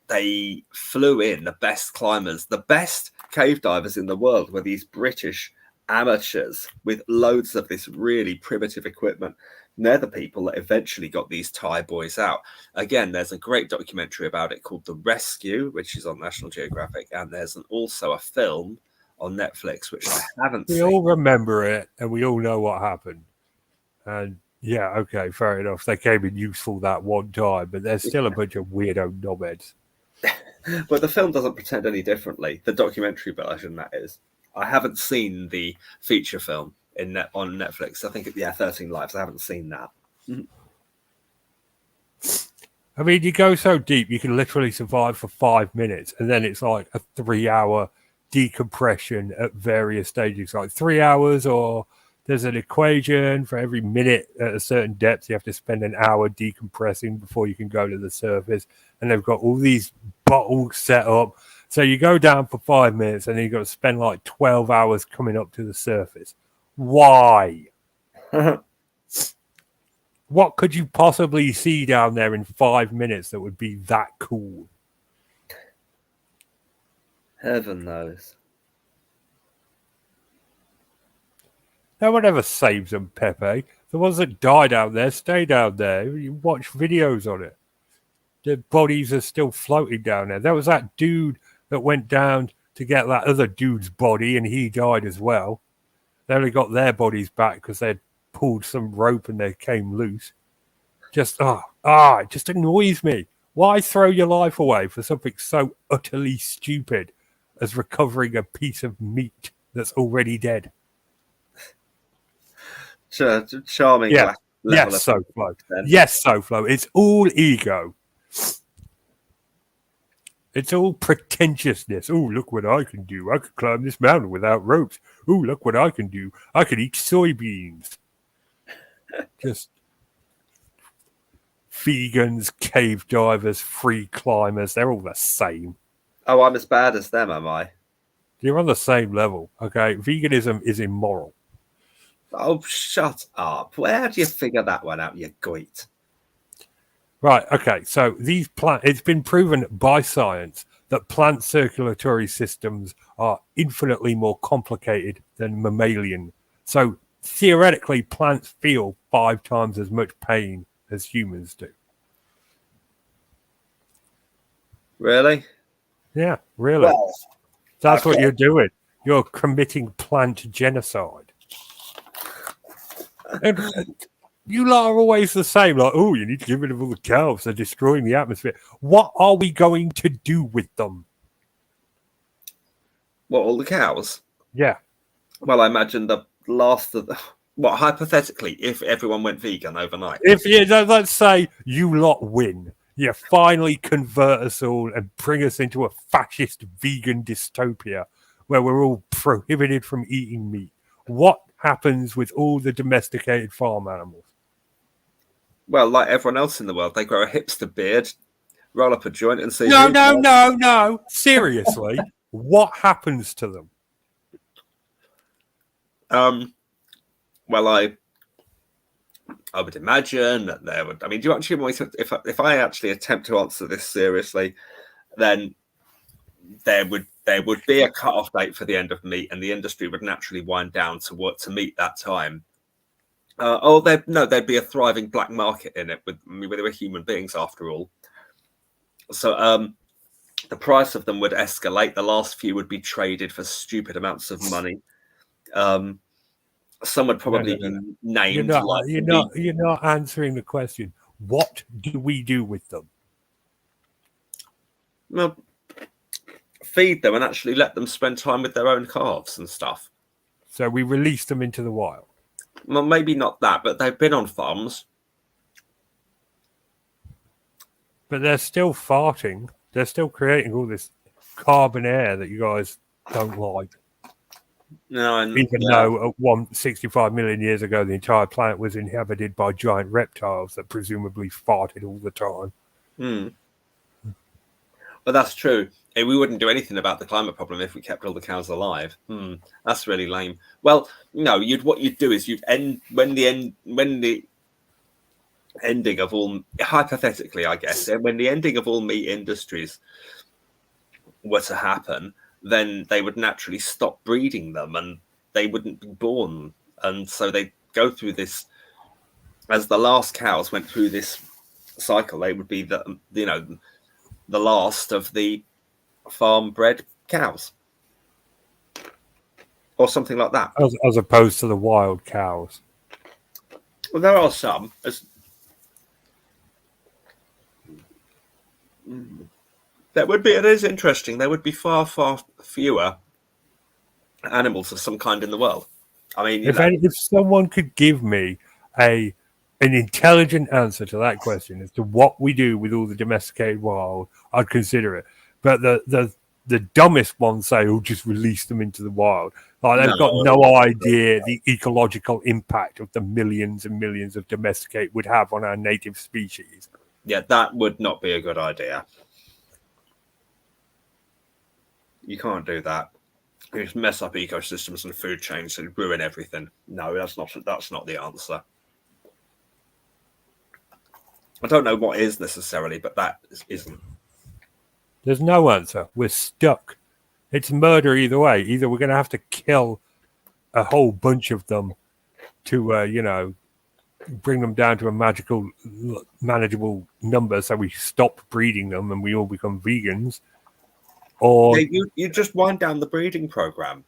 they flew in the best climbers, the best cave divers in the world were these British amateurs with loads of this really primitive equipment. And they're the people that eventually got these Thai boys out. Again, there's a great documentary about it called The Rescue, which is on National Geographic, and there's also a film on Netflix, which I haven't seen. We all remember it, and we all know what happened. And yeah, okay, fair enough. They came in useful that one time, but there's still a bunch of weirdo knobheads. But the film doesn't pretend any differently. The documentary version, that is. I haven't seen the feature film on Netflix. I think, 13 Lives. I haven't seen that. I mean, you go so deep, you can literally survive for 5 minutes, and then it's like a 3-hour decompression at various stages. Like 3 hours, or there's an equation for every minute at a certain depth. You have to spend an hour decompressing before you can go to the surface. And they've got all these bottles set up. So you go down for 5 minutes, and then you've got to spend like 12 hours coming up to the surface. Why? What could you possibly see down there in 5 minutes that would be that cool? Heaven knows. No one ever saves them, Pepe. The ones that die down there stay down there. You watch videos on it. Their bodies are still floating down there. There was that dude that went down to get that other dude's body, and he died as well. They only got their bodies back because they'd pulled some rope and they came loose. It just annoys me. Why throw your life away for something so utterly stupid as recovering a piece of meat that's already dead? Charming. Yeah. Yes, SoFlo. Yes, SoFlo. It's all ego. It's all pretentiousness. Oh, look what I can do. I could climb this mountain without ropes. Oh, look what I can do. I could eat soybeans. Just vegans, cave divers, free climbers. They're all the same. Oh, I'm as bad as them, am I? You're on the same level, okay? Veganism is immoral. Oh, shut up. Where do you figure that one out, you goit? Right, okay, so it's been proven by science that plant circulatory systems are infinitely more complicated than mammalian. So theoretically, plants feel 5 times as much pain as humans do. Really? Yeah, really. Well, That's what you're doing. You're committing plant genocide. And you lot are always the same. Like, oh, you need to get rid of all the cows. They're destroying the atmosphere. What are we going to do with them? what, all the cows? Yeah. Well, I imagine the last of the. What, hypothetically, if everyone went vegan overnight? Let's say you lot win. You finally convert us all and bring us into a fascist vegan dystopia where we're all prohibited from eating meat. What happens with all the domesticated farm animals? Well, like everyone else in the world, they grow a hipster beard, roll up a joint, and say, No. Seriously, what happens to them? Well, I would imagine that there would. I mean, do you actually want to? If I actually attempt to answer this seriously, then there would be a cut-off date for the end of meat, and the industry would naturally wind down to meet that time. There'd be a thriving black market in it. They were human beings after all. So the price of them would escalate. The last few would be traded for stupid amounts of money. Some would probably be named. You're not answering the question. What do we do with them? Well, feed them and actually let them spend time with their own calves and stuff. So we release them into the wild. Well, maybe not that, but they've been on farms. But they're still farting. They're still creating all this carbon air that you guys don't like. No, Even though 65 million years ago, the entire planet was inhabited by giant reptiles that presumably farted all the time. Well, that's true. We wouldn't do anything about the climate problem if we kept all the cows alive. That's really lame. Well, no, what you'd do is you'd end when the ending of all, hypothetically, I guess, when the ending of all meat industries were to happen, then they would naturally stop breeding them and they wouldn't be born. And so they go through this, as the last cows went through this cycle, they would be the last of the farm bred cows or something like that. As opposed to the wild cows. Well, there are some. It is interesting. There would be far, far fewer animals of some kind in the world. I mean, if someone could give me an intelligent answer to that question as to what we do with all the domesticated wild, I'd consider it. But the dumbest ones say, "Oh, just release them into the wild." Like they've got no idea the ecological impact of the millions and millions of domesticate would have on our native species. Yeah, that would not be a good idea. You can't do that. You just mess up ecosystems and food chains and ruin everything. No, that's not the answer. I don't know what is necessarily, but that isn't. There's no answer. We're stuck. It's murder either way. Either we're going to have to kill a whole bunch of them to, bring them down to a manageable number so we stop breeding them and we all become vegans. Or you just wind down the breeding program.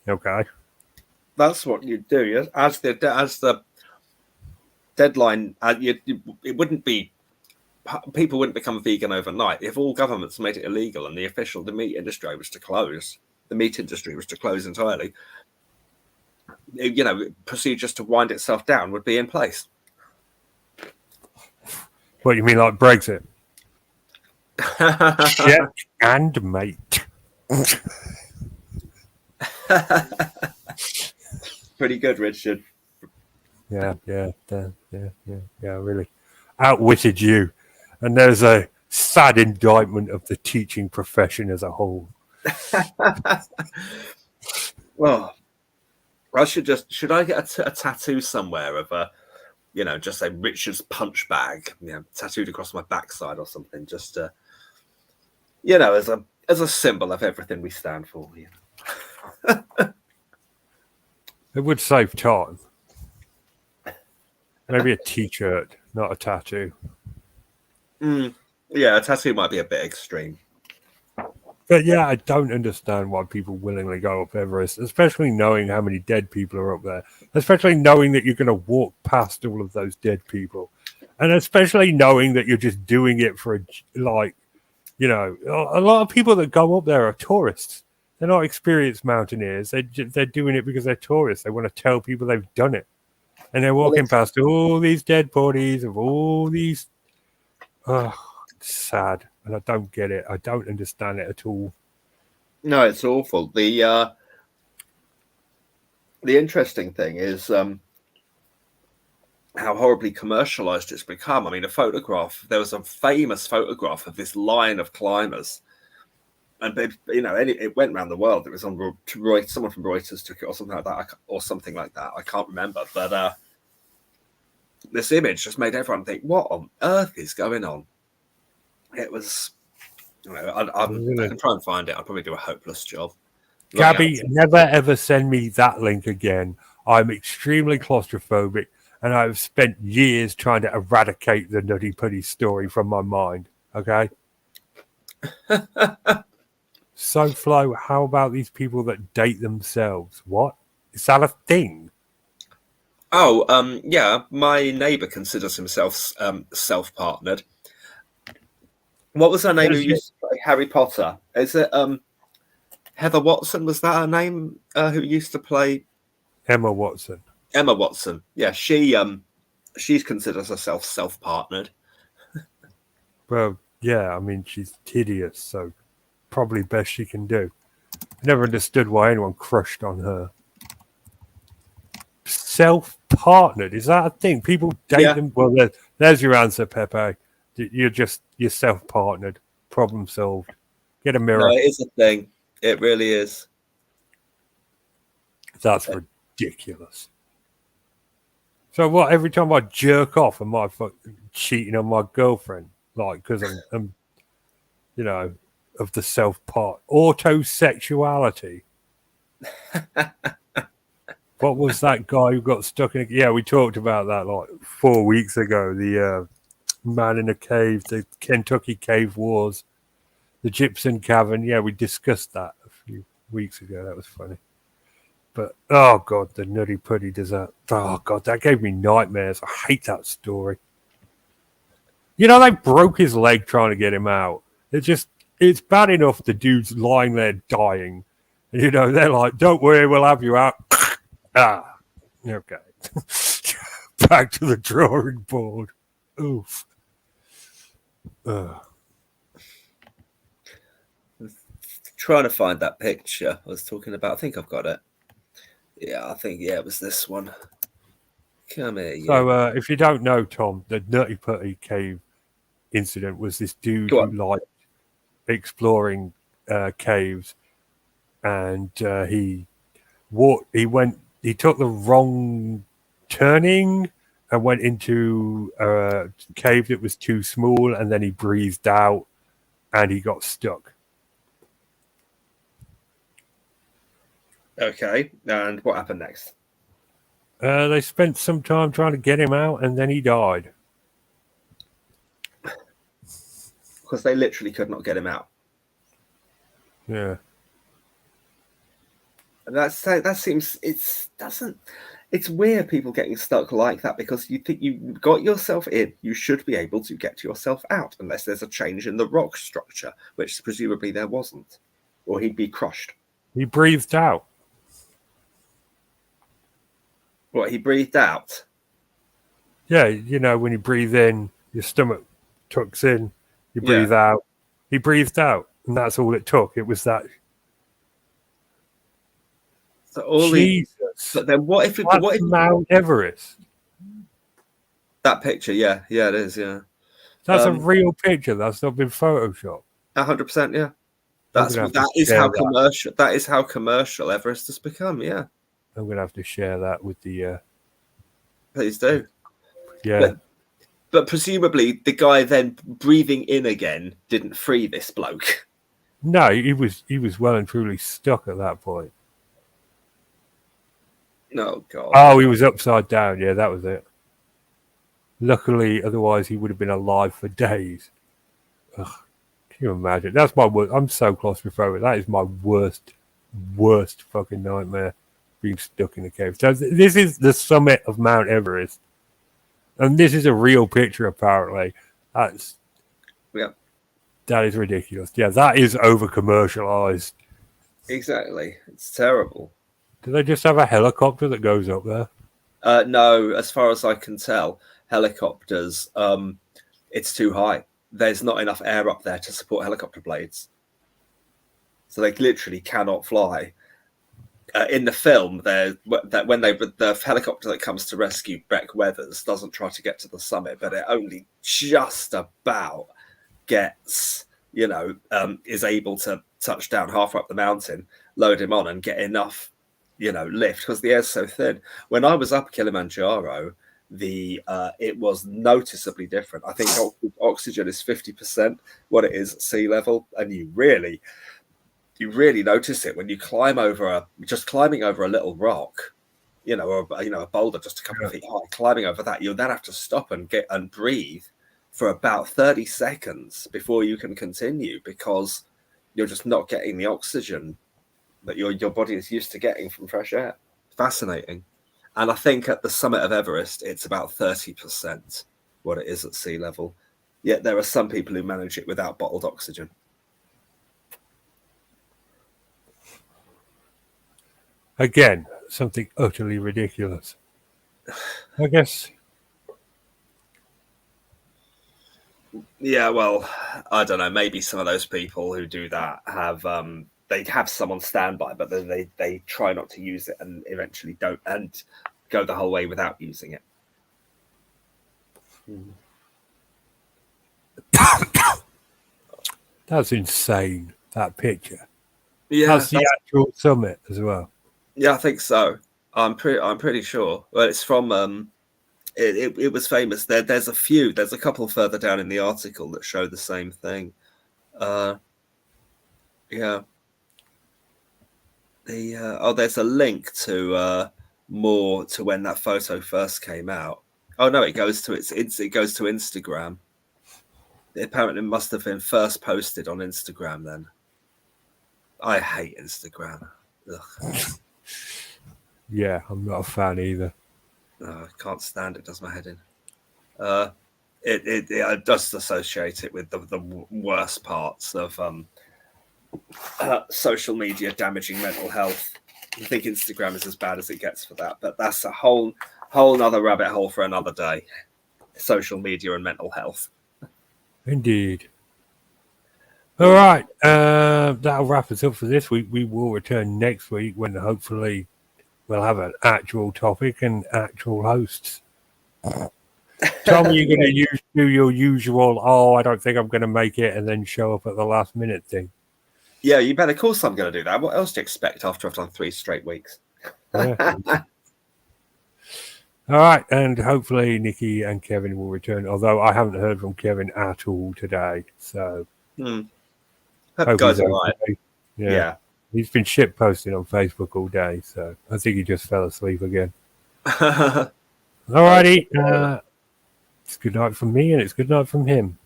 Okay. That's what you do. As the deadline, it wouldn't be. People wouldn't become vegan overnight if all governments made it illegal and the meat industry was to close. The meat industry was to close entirely. Procedures to wind itself down would be in place. What you mean, like Brexit? Check and mate. Pretty good, Richard. Yeah, really outwitted you. And there's a sad indictment of the teaching profession as a whole. Well, should I get a tattoo somewhere of just a Richard's punch bag, tattooed across my backside or something, just to, as a symbol of everything we stand for. It would save time. Maybe a t-shirt not a tattoo. Yeah, a tattoo might be a bit extreme. But yeah, I don't understand why people willingly go up Everest, especially knowing how many dead people are up there, especially knowing that you're going to walk past all of those dead people, and especially knowing that you're just doing it for like, you know, a lot of people that go up there are tourists. They're not experienced mountaineers. They're doing it because they're tourists. They want to tell people they've done it, and they're walking past all these dead bodies of all these. It's sad, and I don't get it. I don't understand it at all. No, it's awful. The interesting thing is how horribly commercialized it's become. I mean, there was a famous photograph of this line of climbers, and it went around the world. It was on someone from Reuters took it, or something like that. I can't remember, but this image just made everyone think, "What on earth is going on?" It was. I can try and find it. I'll probably do a hopeless job. Gabby, never ever send me that link again. I'm extremely claustrophobic, and I've spent years trying to eradicate the Nutty Putty story from my mind. Okay? So, Flo, how about these people that date themselves? What? Is that a thing? Oh, yeah. My neighbour considers himself self-partnered. What was her name? Who used to play Harry Potter? Is it Heather Watson? Was that her name? Who used to play Emma Watson? Emma Watson. Yeah, she considers herself self-partnered. Well, yeah. I mean, she's hideous, so probably best she can do. I never understood why anyone crushed on her. Self-partnered, is that a thing? People date them. Well, there's your answer, Pepe. You're self-partnered. Problem solved. Get a mirror. No, it is a thing. It really is. That's ridiculous. So what? Every time I jerk off, am I cheating on my girlfriend? Like, because I'm, you know, of the self-part autosexuality. What was that guy who got stuck in? Yeah, we talked about that like 4 weeks ago. The man in a cave, the Kentucky Cave Wars, the Gypsum Cavern. Yeah, we discussed that a few weeks ago. That was funny. But, oh, God, the Nutty Putty does that. Oh, God, that gave me nightmares. I hate that story. You know, they broke his leg trying to get him out. It's bad enough the dude's lying there dying. You know, they're like, don't worry, we'll have you out. Okay. Back to the drawing board. Oof. Trying to find that picture I was talking about. I think I've got it. Yeah, it was this one. Come here. So, if you don't know, Tom, the Nutty Putty Cave incident was this dude who liked exploring caves, and he took the wrong turning and went into a cave that was too small, and then he breathed out and he got stuck. Okay, and what happened next? They spent some time trying to get him out, and then he died. Because they literally could not get him out. Yeah. And that seems it's weird people getting stuck like that, because you think you got yourself in, you should be able to get yourself out, unless there's a change in the rock structure, which presumably there wasn't, or he'd be crushed. He breathed out. What, he breathed out? Yeah, you know, when you breathe in, your stomach tucks in, you breathe out. He breathed out, and that's all it took. It was that. So Jesus. But then what if Mount Everest? That picture, yeah, it is, yeah. That's a real picture. That's not been photoshopped. 100%, yeah. That is how commercial Everest has become, yeah. I'm gonna have to share that with the. Please do. Yeah. But presumably the guy then breathing in again didn't free this bloke. No, he was well and truly stuck at that point. Oh God. Oh, he was upside down. Yeah, that was it. Luckily, otherwise he would have been alive for days. Ugh, can you imagine? That's my worst. I'm so claustrophobic. That is my worst fucking nightmare. Being stuck in a cave. So this is the summit of Mount Everest, and this is a real picture. Apparently, that is ridiculous. Yeah, that is over commercialized. Exactly, it's terrible. Do they just have a helicopter that goes up there? No, as far as I can tell, helicopters. It's too high. There's not enough air up there to support helicopter blades, so they literally cannot fly. In the film, the helicopter that comes to rescue Beck Weathers doesn't try to get to the summit, but it only just about gets, is able to touch down halfway up the mountain, load him on, and get enough, lift because the air's so thin. When I was up Kilimanjaro, it was noticeably different. I think oxygen is 50% what it is at sea level, and you really notice it when you climbing over a little rock, or a boulder just a couple of feet high. Climbing over that, you'll then have to stop and breathe for about 30 seconds before you can continue, because you're just not getting the oxygen that your body is used to getting from fresh air. Fascinating. And I think at the summit of Everest, it's about 30% what it is at sea level. Yet there are some people who manage it without bottled oxygen. Again, something utterly ridiculous. I guess. Yeah, well, I don't know. Maybe some of those people who do that have they have some on standby, but then they try not to use it and eventually don't, and go the whole way without using it. That's insane. That picture. Yeah, that's the actual summit as well. Yeah, I think so. I'm pretty sure. Well, it's from it was famous. There's a couple further down in the article that show the same thing. Yeah. There's a link to more to when that photo first came out. Oh no, it goes to Instagram. It apparently must have been first posted on Instagram then. I hate Instagram. Ugh. Yeah, I'm not a fan either. I can't stand it. Does my head in. I just associate it with the worst parts of social media damaging mental health. I think Instagram is as bad as it gets for that, but that's a whole nother rabbit hole for another day. Social media and mental health. Indeed. All right, that'll wrap us up for this week. We will return next week when hopefully we'll have an actual topic and actual hosts. Tom, you're going to do your usual, I don't think I'm going to make it, and then show up at the last minute thing. Yeah, you better. Of course I'm going to do that. What else do you expect after I've done 3 straight weeks? Yeah. All right, and hopefully Nikki and Kevin will return, although I haven't heard from Kevin at all today. So, Hope guys all right. Yeah. He's been shit posting on Facebook all day, so I think he just fell asleep again. All righty. It's good night from me, and it's good night from him.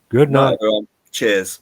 Good night. Everyone. Cheers.